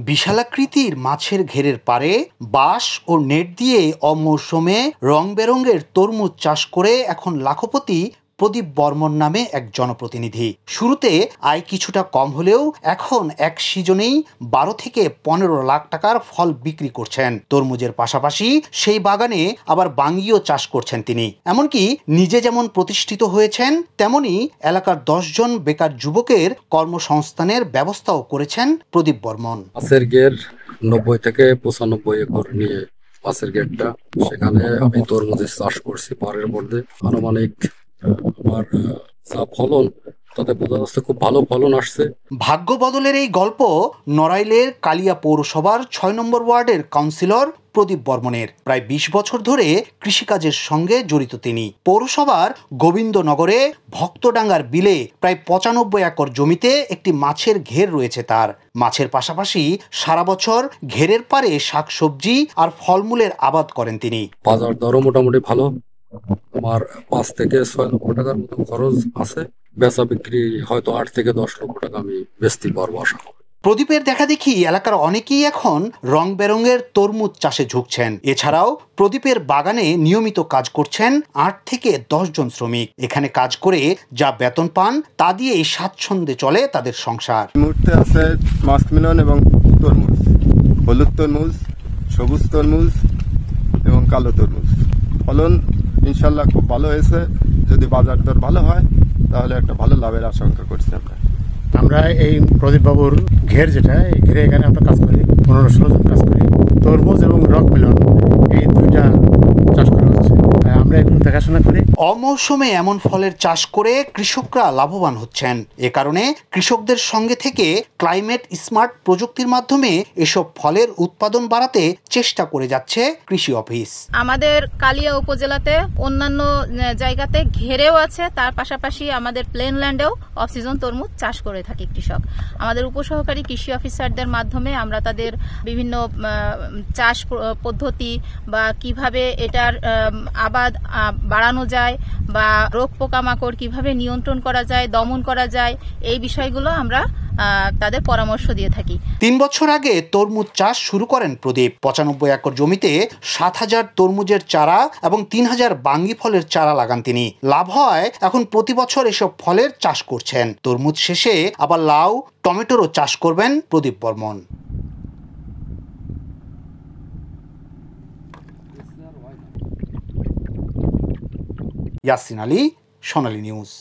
বিশালাকৃতির মাছের ঘেরের পাড়ে বাঁশ ও নেট দিয়ে অমৌসুমে রং বেরঙের তরমুজ চাষ করে এখন লাখপতি প্রদীপ বর্মন নামে এক জনপ্রতিনিধি। শুরুতে আয় কিছুটা কম হলেও এখন এক সিজনেই 12 থেকে 15 লাখ টাকার ফল বিক্রি করছেন। তরমুজের পাশাপাশি সেই বাগানে আবার বাঙ্গিও চাষ করছেন তিনি। এমনকি নিজে যেমন প্রতিষ্ঠিত হয়েছেন, তেমনি এলাকার 10 জন বেকার যুবকের কর্মসংস্থানের ব্যবস্থাও করেছেন প্রদীপ বর্মন। মাছের ঘের 90 থেকে 95 একর নিয়ে মাছের ঘেরটা, সেখানে আমি তরমুজের চাষ করছি। পরের মধ্যে আনুমানিক আমার যা ফলন, তাতে বোঝা যাচ্ছে খুব ভালো ফলন আসছে। ভাগ্য বদলের এই গল্প নড়াইলের কালিয়া পৌরসভার 6 নম্বর ওয়ার্ডের কাউন্সিলর প্রদীপ বর্মনের। প্রায় 20 বছর ধরে কৃষিকাজের সঙ্গে জড়িত তিনি। পৌরসভার গোবিন্দনগরে ভক্তডাঙ্গার বিলে প্রায় 95 একর জমিতে একটি মাছের ঘের রয়েছে তার। মাছের পাশাপাশি সারা বছর ঘেরের পাড়ে শাকসবজি আর ফলমূলের আবাদ করেন তিনি। বাজার দরও মোটামুটি ভালো। আমার 5 থেকে 6 লক্ষ টাকার মতো খরচ আছে। বেচা বিক্রি হয়তো 8 থেকে 10 লক্ষ টাকা আমি বেচতে পারবো আশা করি। প্রদীপের দেখা দেখি এলাকার অনেকেই এখন রং বেরঙের তরমুজ চাষে ঝুঁকছেন। এছাড়াও প্রদীপের বাগানে নিয়মিত কাজ করছেন 8 থেকে 10 জন শ্রমিক। এখানে কাজ করে যা বেতন পান তা দিয়েই স্বাচ্ছন্দ্যে চলে তাদের সংসার। মুহূর্তে আছে মাস্কমেলন এবং তরমুজ, হলুদ তরমুজ, সবুজ তরমুজ এবং কালো তরমুজ। ফলন ইনশাল্লাহ খুব ভালো হয়েছে। যদি বাজার দর ভালো হয় তাহলে একটা ভালো লাভের আশঙ্কা করছি আমরা এই প্রদীপ বাবুর ঘের, যেটা এই ঘেরে এখানে আমরা কাজ করি, 15-16 জন কাজ করি। তরমুজ এবং রক মেলন এই দুইটা চাষ করা হচ্ছে, আমরা এগুলো দেখাশোনা করি। অমৌসুমে এমন ফলের চাষ করে কৃষকরা লাভবান হচ্ছেন। এ কারণে কৃষকদের সঙ্গে থেকে ক্লাইমেট স্মার্ট প্রযুক্তির মাধ্যমে এসব ফলের উৎপাদন বাড়াতে চেষ্টা করে যাচ্ছে কৃষি অফিস। আমাদের কালিয়া উপজেলাতে অন্যান্য জায়গাতে ঘেরেও আছে, তার পাশাপাশি আমাদের প্লেন ল্যান্ডেও অফ সিজন তরমুজ চাষ করে থাকি কৃষক। আমাদের উপসহকারী কৃষি অফিসারদের মাধ্যমে আমরা তাদের বিভিন্ন চাষ পদ্ধতি বা কিভাবে এটার আবাদ বাড়ানো যায় বা রোগ পোকামাকড় কিভাবে নিয়ন্ত্রণ করা যায়, দমন করা যায়, এই বিষয়গুলো আমরা তাদের পরামর্শ দিয়ে থাকি। 3 বছর আগে তরমুজ চাষ শুরু করেন প্রদীপ। 95 একর জমিতে 7,000 তরমুজের চারা এবং 3,000 বাঙ্গি ফলের চারা লাগান তিনি। লাভ হয় এখন প্রতি বছর এসব ফলের চাষ করছেন। তরমুজ শেষে আবার লাউ, টমেটোরও চাষ করবেন প্রদীপ বর্মন। ইয়াসিন আলী, সোনালী নিউজ।